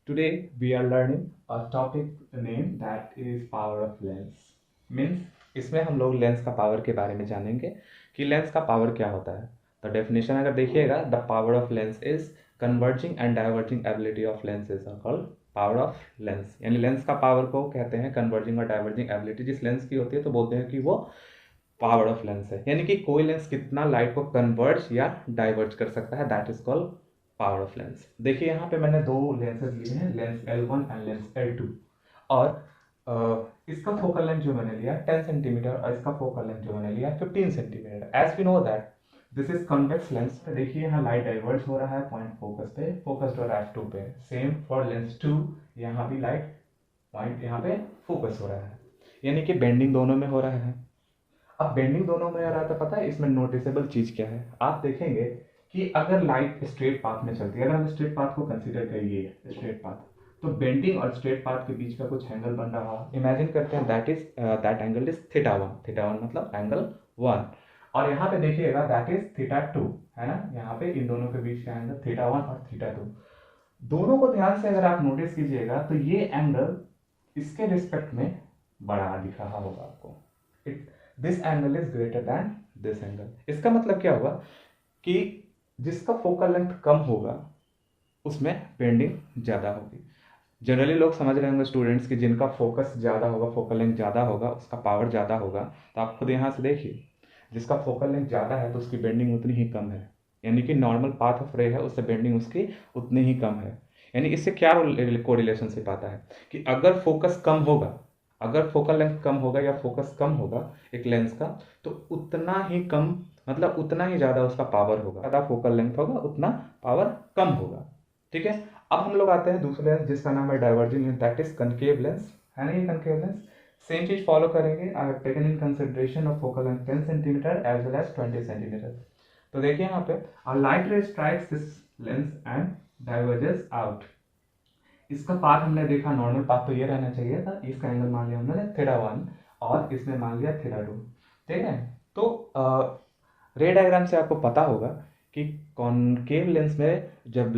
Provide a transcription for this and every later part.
Today we are learning a topic name that is power of lens. Means इसमें हम लोग lens का power के बारे में जानेंगे कि लेंस का पावर क्या होता है। तो डेफिनेशन अगर देखिएगा, the power of lens is converging and diverging ability of lens is called power of lens. यानी लेंस का पावर को कहते हैं कन्वर्जिंग और डाइवर्जिंग एबिलिटी जिस लेंस की होती है, तो बोलते हैं कि वो पावर ऑफ लेंस है। यानी कि कोई लेंस कितना लाइट को कन्वर्ज या डाइवर्ज कर सकता है, that is called power of lens. देखिए यहाँ पे मैंने दो लेंसेज लिए हैं, lens L1 and lens L2। और इसका फोकल लेंथ जो मैंने लिया 10 सेंटीमीटर और इसका फोकल लेंथ जो मैंने लिया 15 centimetre. As we know that this is convex lens. देखिए यहाँ लाइट डाइवर्ज हो रहा है पॉइंट फोकस पे, फोकस्ड हो रहा है F2 पे। सेम फॉर लेंस 2, यहाँ भी लाइट पॉइंट यहाँ पे फोकस हो रहा है, यानी कि बेंडिंग दोनों में हो रहा है। अब बेंडिंग दोनों में हो रहा है तो पता है इसमें नोटिसेबल चीज क्या है। आप देखेंगे कि अगर लाइट स्ट्रेट पाथ में चलती है, अगर हम स्ट्रेट पाथ को कंसीडर करिए स्ट्रेट पाथ, तो बेंडिंग और स्ट्रेट पाथ के बीच का कुछ एंगल बन रहा है। इमेजिन करते हैं that angle is theta 1। Theta 1 मतलब एंगल 1। और यहाँ पे देखिएगा दैट इज थीटा 2, है ना। यहाँ पे इन दोनों के बीच का एंगल थीटा 1 और थीटा 2। दोनों को ध्यान से अगर आप नोटिस कीजिएगा तो ये एंगल इसके रिस्पेक्ट में बड़ा दिख रहा होगा आपको। This angle is greater than this angle. इसका मतलब क्या हुआ कि जिसका फोकल लेंथ कम होगा उसमें बेंडिंग ज़्यादा होगी। जनरली लोग समझ रहे होंगे स्टूडेंट्स कि जिनका फोकस ज़्यादा होगा, फोकल लेंथ ज़्यादा होगा, उसका पावर ज़्यादा होगा। तो आप खुद यहाँ से देखिए, जिसका फोकल लेंथ ज़्यादा है तो उसकी बेंडिंग उतनी ही कम है। यानी कि नॉर्मल पाथ ऑफ रे है, उससे बेंडिंग उसकी उतनी ही कम है। यानी इससे क्या कोरिलेशनशिप आता है कि अगर फोकस कम होगा, अगर फोकल लेंथ कम होगा या फोकस कम होगा एक लेंस का, तो उतना ही कम मतलब उतना ही ज़्यादा उसका पावर होगा। ज़्यादा फोकल लेंथ होगा उतना पावर कम होगा। ठीक है। अब हम लोग आते हैं दूसरे लेंस जिसका नाम है diverging lens, that is concave lens, है ना। ये कनकेव लेंस सेम चीज फॉलो करेंगे। I have taken in consideration of focal length 10 centimetre as well as 20 centimetre. तो देखिए यहाँ पे a light ray strikes this lens and diverges out. इसका पाथ हमने देखा, नॉर्मल पाथ तो ये रहना चाहिए था। इसका एंगल मान लिया हमने थीटा 1 और इसमें मान लिया थीटा 2। ठीक है। तो रे डायग्राम से आपको पता होगा कि कॉनकेव लेंस में जब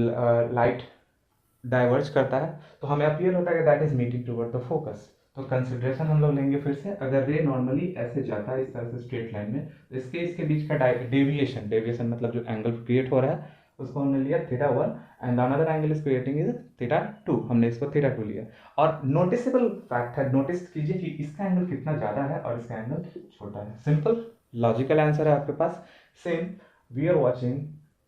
लाइट डाइवर्ज करता है तो हमें अपीयर होता है कि that is meeting toward the focus. तो कंसिडरेशन हम लोग लेंगे फिर से। अगर रे नॉर्मली ऐसे जाता है इस तरह से स्ट्रेट लाइन में, तो इसके बीच का डेविएशन, डेविएशन मतलब जो एंगल क्रिएट हो रहा है उसको हमने लिया theta 1 and another angle is creating is theta 2। हमने इसको थीटा 2 लिया। और नोटिसेबल फैक्ट है, नोटिस कीजिए कि इसका एंगल कितना ज़्यादा है और इसका एंगल छोटा है। सिंपल लॉजिकल आंसर है आपके पास। सेम वी आर वॉचिंग,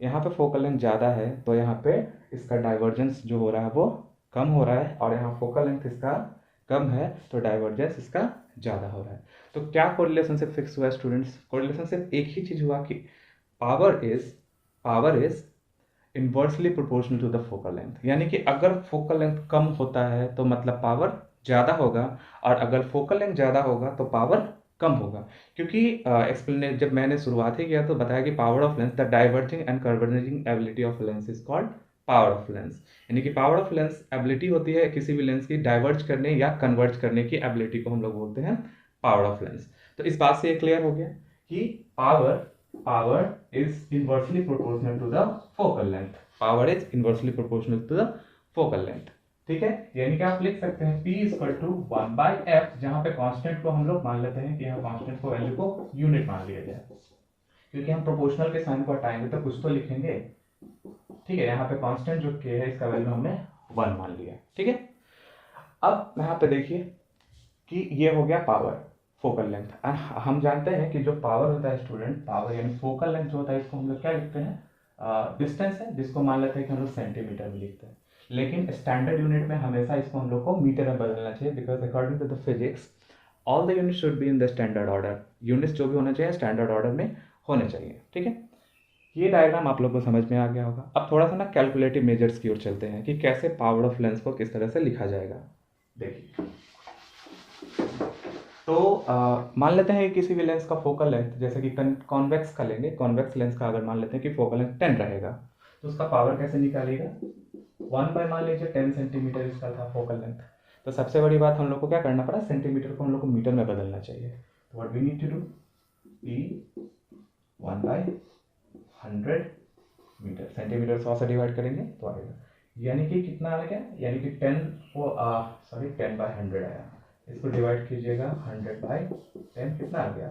यहाँ पे फोकल लेंथ ज़्यादा है तो यहाँ पे इसका डाइवर्जेंस जो हो रहा है वो कम हो रहा है, और यहाँ फोकल लेंथ इसका कम है तो डाइवर्जेंस इसका ज़्यादा हो रहा है। तो क्या कोरिलेशनशिप फिक्स हुआ स्टूडेंट्स? कोरिलेशनशिप एक ही चीज़ हुआ कि power is inversely proportional to the focal length. यानी कि अगर फोकल लेंथ कम होता है तो मतलब पावर ज़्यादा होगा, और अगर फोकल लेंथ ज़्यादा होगा तो पावर कम होगा। क्योंकि एक्सप्लेन जब मैंने शुरुआत ही किया तो बताया कि power of lens, the diverging and converging ability of lens is called power of lens. यानी कि पावर ऑफ लेंस एबिलिटी होती है किसी भी लेंस की डाइवर्ज करने या कन्वर्ज करने की एबिलिटी को हम लोग बोलते हैं पावर ऑफ लेंस। तो इस बात से ये क्लियर हो गया कि power power is inversely proportional to the focal length. Power is inversely proportional to the focal length. ठीक है। यानी कि आप लिख सकते हैं P इक्वल टू 1/f, जहां पे कांस्टेंट को हम लोग मान लेते हैं कि यहाँ कांस्टेंट को वैल्यू को यूनिट मान लिया जाए, क्योंकि हम प्रोपोर्शनल के साइन को हटाएंगे तो कुछ तो लिखेंगे। ठीक है। यहाँ पे कांस्टेंट जो k है इसका वैल्यू हमने 1 मान लिया। ठीक है। अब यहाँ पे देखिए कि ये हो गया पावर, फोकल लेंथ। एंड हम जानते हैं कि जो पावर होता है स्टूडेंट, पावर यानी फोकल लेंथ जो होता है इसको हम लोग क्या लिखते हैं, डिस्टेंस है जिसको मान लेते हैं कि हम लोग सेंटीमीटर में लिखते हैं। लेकिन स्टैंडर्ड यूनिट में हमेशा इसको हम लोग को मीटर में बदलना चाहिए, because according to the physics all the unit should be in the standard order. Units जो भी होना चाहिए स्टैंडर्ड ऑर्डर में होने चाहिए। ठीक है। ये डायग्राम आप लोग को समझ में आ गया होगा। अब थोड़ा सा ना कैलकुलेटिव मेजर्स की ओर चलते हैं कि कैसे पावर ऑफ लेंस को किस तरह से लिखा जाएगा। देखिए, तो मान लेते हैं कि किसी भी लेंस का फोकल लेंथ, जैसे कि कॉन्वेक्स का लेंगे, कॉन्वेक्स लेंस का अगर मान लेते हैं कि फोकल लेंथ 10 रहेगा, तो उसका पावर कैसे निकालेगा? 1 मान लीजिए 10 सेंटीमीटर इसका था फोकल लेंथ। तो सबसे बड़ी बात हम लोग को क्या करना पड़ा, सेंटीमीटर को हम लोग को मीटर में बदलना चाहिए। तो what we need to do, P 1/100 metre, centimetre 100 से डिवाइड करेंगे तो आएगा यानी कि कितना आ गया, यानी कि 10 वो 10/100 आया। इसको डिवाइड कीजिएगा 100/10, कितना आ गया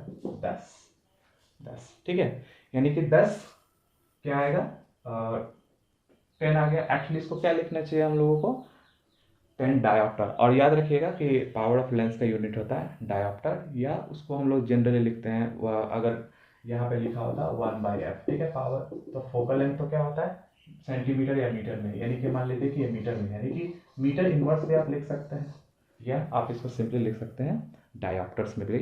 10। ठीक है, यानी कि 10 क्या आएगा, 10 आ गया। एक्चुअली इसको क्या लिखना चाहिए हम लोगों को, 10 डायोप्टर। और याद रखिएगा कि पावर ऑफ लेंस का यूनिट होता है डायोप्टर, या उसको हम लोग जनरली लिखते हैं अगर यहाँ पे लिखा होता है 1/f। ठीक है, पावर। तो फोकल लेंथ तो क्या होता है सेंटीमीटर या मीटर में, यानी कि मान लीजिए कि ये मीटर में, यानी कि मीटर इनवर्स भी आप लिख सकते हैं, या आप इसको सिंपली लिख सकते हैं डायोप्टर्स में भी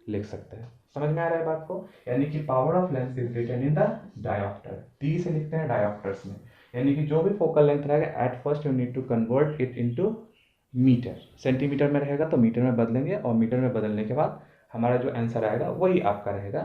लिख सकते हैं। समझ में आ रहा है बात को, यानी कि power of lens is written in the dioptre, D से लिखते हैं डायोप्टर्स में। यानी कि जो भी फोकल लेंथ रहेगा at first you need to convert it into metre. Centimetre में रहेगा तो मीटर में बदलेंगे, और मीटर में बदलने के बाद हमारा जो आंसर आएगा वही आपका रहेगा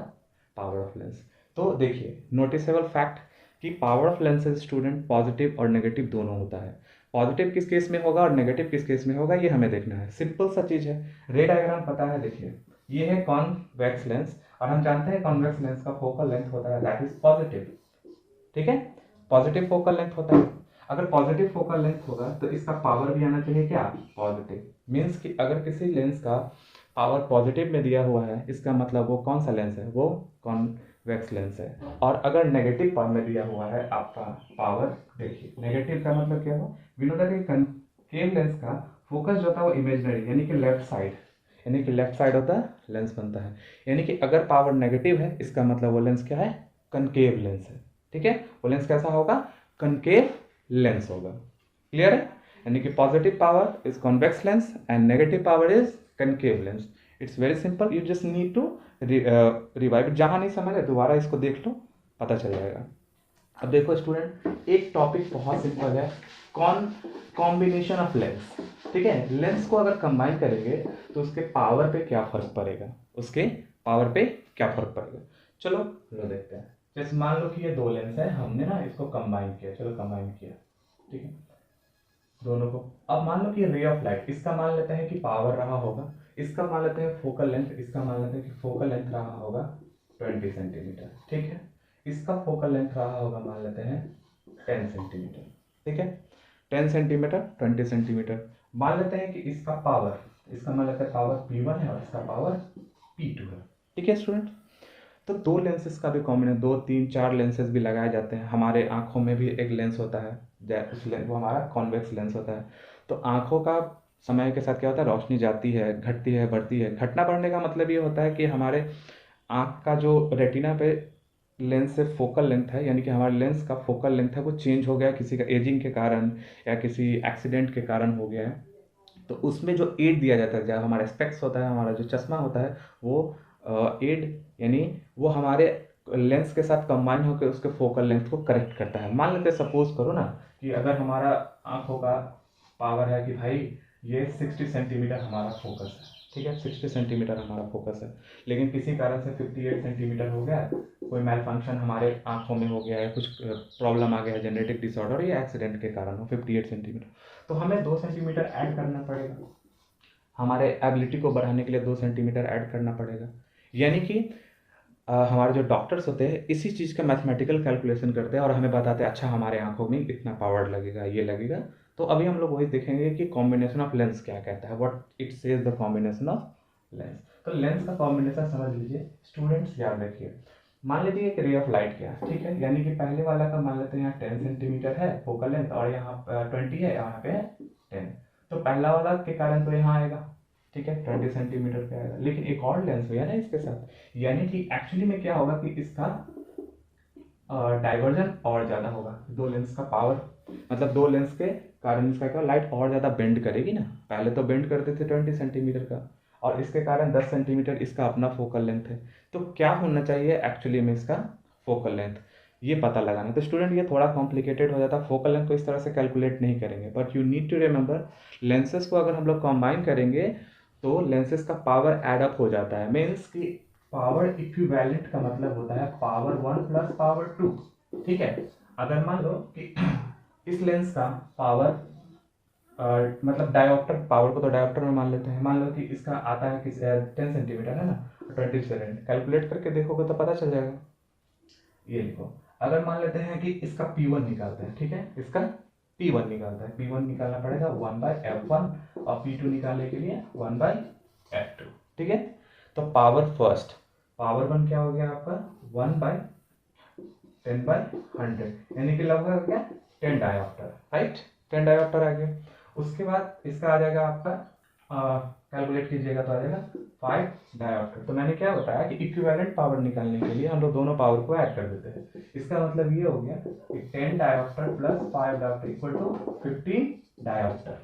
पावर ऑफ लेंस। तो देखिए नोटिसेबल फैक्ट कि power of lens student positive और नेगेटिव दोनों होता है। पॉजिटिव किस केस में होगा और नेगेटिव किस केस में होगा ये हमें देखना है। सिंपल सा चीज है, रे डायग्राम पता है, देखिए ये है कॉन्वेक्स लेंस, और हम जानते हैं कॉन्वेक्स लेंस का फोकल लेंथ होता है दैट इज पॉजिटिव। ठीक है, पॉजिटिव फोकल लेंथ होता है। अगर पॉजिटिव फोकल लेंथ होगा तो इसका पावर भी आना चाहिए क्या, पॉजिटिव। मीन्स कि अगर किसी लेंस का पावर पॉजिटिव में दिया हुआ है इसका मतलब वो कौन सा लेंस है, वो कॉन्वेक्स लेंस है। और अगर नेगेटिव पावर में दिया हुआ है आपका पावर, देखिए नेगेटिव का मतलब क्या हो, विनोदा के कनकेव लेंस का फोकस जो था वो इमेजिनरी, यानी कि लेफ्ट साइड, यानी कि लेफ्ट साइड होता है लेंस बनता है। यानी कि अगर पावर नेगेटिव है इसका मतलब वो लेंस क्या है, कनकेव लेंस है। ठीक है, वो लेंस कैसा होगा, कनकेव लेंस होगा। क्लियर है, यानी कि positive power is convex lens and negative power is concave lens. It's very simple, you just need to revive. जहां नहीं समझ है दोबारा इसको देख लो, पता चल जाएगा। अब देखो स्टूडेंट, एक टॉपिक बहुत सिंपल है, कॉम्बिनेशन ऑफ लेंस। ठीक है, लेंस को अगर कंबाइन करेंगे तो उसके पावर पे क्या फर्क पड़ेगा, उसके पावर पे क्या फर्क पड़ेगा। चलो लो देखते हैं। जैसे मान लो कि ये दो लेंस है, हमने ना इसको कंबाइन किया, चलो कंबाइन किया, ठीक है दोनों को। अब मान लो कि रे ऑफ लाइट, इसका मान लेते हैं कि पावर रहा होगा, इसका मान लेते हैं फोकल लेंथ, इसका मान लेते हैं कि फोकल लेंथ रहा होगा 20 सेंटीमीटर। ठीक है, इसका फोकल लेंथ रहा होगा मान लेते हैं 10 सेंटीमीटर। ठीक है, 10 सेंटीमीटर 20 सेंटीमीटर। मान लेते हैं कि इसका पावर, इसका मान लेते हैं पावर P1 है और इसका पावर P2 है। ठीक है स्टूडेंट, तो दो लेंसेज का भी कॉम्बिनेशन, 2 3 4 लेंसेज भी लगाए जाते हैं। हमारे आंखों में भी एक लेंस होता है, उस लेंस वो हमारा कॉन्वेक्स लेंस होता है। तो आंखों का समय के साथ क्या होता है, रोशनी जाती है, घटती है, बढ़ती है। घटना बढ़ने का मतलब ये होता है कि हमारे आंख का जो रेटिना पे लेंस से फोकल लेंथ है, यानी कि हमारे लेंस का फोकल लेंथ है वो चेंज हो गया किसी का एजिंग के कारण या किसी एक्सीडेंट के कारण हो गया है। तो उसमें जो एड दिया जाता है, जब हमारा स्पेक्स होता है, हमारा जो चश्मा होता है, वो एड यानी वो हमारे लेंस के साथ कंबाइन होकर उसके फोकल लेंथ को करेक्ट करता है। मान लेते हैं सपोज करो ना कि अगर हमारा आंखों का पावर है कि भाई ये 60 सेंटीमीटर हमारा फोकस है, ठीक है 60 सेंटीमीटर हमारा फोकस है, लेकिन किसी कारण से 58 सेंटीमीटर हो गया, कोई मेल फंक्शन हमारे आंखों में हो गया है, कुछ प्रॉब्लम आ गया है, जेनेटिक डिसऑर्डर या एक्सीडेंट के कारण हो 58 सेंटीमीटर, तो हमें 2 सेंटीमीटर ऐड करना पड़ेगा। हमारे एबिलिटी को बढ़ाने के लिए 2 सेंटीमीटर ऐड करना पड़ेगा। यानी कि हमारे जो डॉक्टर्स होते हैं इसी चीज़ का मैथमेटिकल कैलकुलेशन करते हैं और हमें बताते हैं अच्छा हमारे आंखों में इतना पावर लगेगा, ये लगेगा। तो अभी हम लोग वही देखेंगे कि कॉम्बिनेशन ऑफ लेंस क्या कहता है, what it says the combination of lens. तो लेंस का कॉम्बिनेशन समझ लीजिए स्टूडेंट्स, याद रखिए। मान लीजिए एक रे ऑफ लाइट क्या है, ठीक है, यानी कि पहले वाला का मान लेते हैं यहाँ 10 सेंटीमीटर है फोकल लेंथ और यहाँ 20 है, यहाँ पे है 10। तो पहला वाला के कारण तो यहाँ आएगा, ठीक है 20 सेंटीमीटर पे आएगा, लेकिन एक और लेंस भैया ना इसके साथ, यानी कि एक्चुअली में क्या होगा कि इसका डाइवर्जन और ज़्यादा होगा। दो लेंस का पावर मतलब दो लेंस के कारण इसका क्या लाइट और ज़्यादा बेंड करेगी ना। पहले तो बेंड करते थे 20 सेंटीमीटर का और इसके कारण 10 सेंटीमीटर इसका अपना फोकल लेंथ है। तो क्या होना चाहिए एक्चुअली में इसका फोकल लेंथ, ये पता लगाना। तो स्टूडेंट ये थोड़ा कॉम्प्लिकेटेड हो जाता है, फोकल लेंथ को इस तरह से कैलकुलेट नहीं करेंगे, but you need to remember lenses को अगर हम लोग कॉम्बाइन करेंगे तो लेंसेज का पावर एड अप हो जाता है। मीन्स कि पावर इक्विवेलेंट का मतलब होता है पावर 1 प्लस पावर 2। ठीक है, अगर मान लो कि इस लेंस का पावर मतलब डायोप्टर, पावर को तो डायोप्टर में मान लेते हैं, मान लो कि इसका आता है कि 10 सेंटीमीटर है ना, 20 सेकेंड कैलकुलेट करके देखोगे तो पता चल जाएगा। ये लिखो, अगर मान लेते हैं कि इसका P1 निकालते हैं, ठीक है, इसका P1 निकालता है, P1 निकालना पड़ेगा 1/F1 और P2 निकालने के लिए 1/F2। ठीक है, तो पावर फर्स्ट, पावर वन क्या हो गया आपका 1/10/100 यानी कि लगभग क्या 10 डायोप्टर, राइट, 10 डायोप्टर आ गया। उसके बाद इसका आ जाएगा आपका कैलकुलेट कीजिएगा तो आ जाएगा 5 डायोप्टर। तो मैंने क्या बताया कि इक्विवेलेंट पावर निकालने के लिए हम लोग दोनों पावर को ऐड कर देते हैं। इसका मतलब ये हो गया कि 10 dioptre plus 5 dioptre equal to 15 dioptre,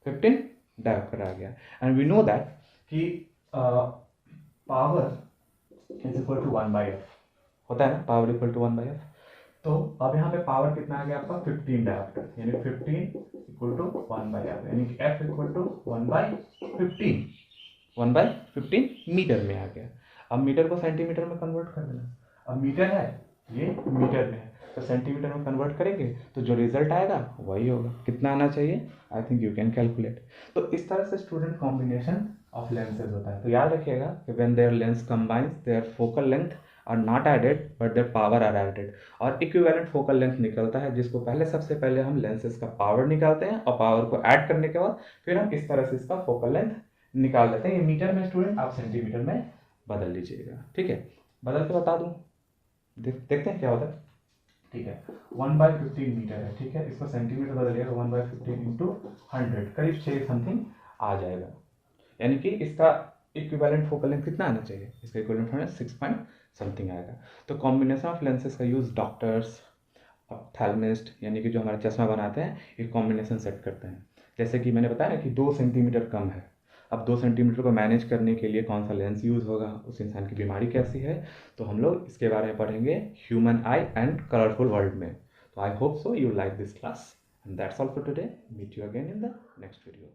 15 dioptre आ गया। एंड वी नो दैट कि power is equal to 1/f होता है ना, पावर इक्वल टू 1/f। तो अब यहाँ पे पावर कितना आ गया आपका 15 डायोप्टर, यानी 15 इक्वल टू 1/f, यानी कि f इक्वल टू 1/15, 1/15 मीटर में आ गया। अब मीटर को सेंटीमीटर में कन्वर्ट कर देना। अब मीटर है, ये मीटर में है, तो सेंटीमीटर में कन्वर्ट करेंगे तो जो रिजल्ट आएगा वही होगा। कितना आना चाहिए, I think you can calculate. तो इस तरह से स्टूडेंट कॉम्बिनेशन ऑफ लेंसेज होता है। तो याद रखिएगा कि when their lens combines their focal length are not added but their power are added. और इक्विवेलेंट फोकल लेंथ निकलता है, जिसको पहले सबसे पहले हम लेंसेज का पावर निकालते हैं और पावर को ऐड करने के बाद फिर हम इस तरह से इसका फोकल लेंथ निकाल देते हैं। ये मीटर में स्टूडेंट, आप सेंटीमीटर में बदल लीजिएगा। ठीक है, बदल के बता दूं, देखते हैं क्या होता है। ठीक है, 1/15 मीटर है, ठीक है, इसको सेंटीमीटर बदलिएगा 1/15 इंटू 100, करीब 6 समथिंग आ जाएगा। यानी कि इसका इक्विवेलेंट फोकल लेंथ कितना आना चाहिए, इसका इक्विवेलेंट हमें 6 पॉइंट समथिंग आएगा। तो कॉम्बिनेशन ऑफ लेंसेज का यूज़ डॉक्टर्स, ऑप्थेल्मिस्ट यानी कि जो हमारा चश्मा बनाते हैं, एक कॉम्बिनेशन सेट करते हैं। जैसे कि मैंने बताया कि 2 सेंटीमीटर कम है, अब 2 सेंटीमीटर को मैनेज करने के लिए कौन सा लेंस यूज़ होगा, उस इंसान की बीमारी कैसी है, तो हम लोग इसके बारे में पढ़ेंगे human eye and colourful world में। तो I hope so you like this class and that's all for today. Meet you again in the next video.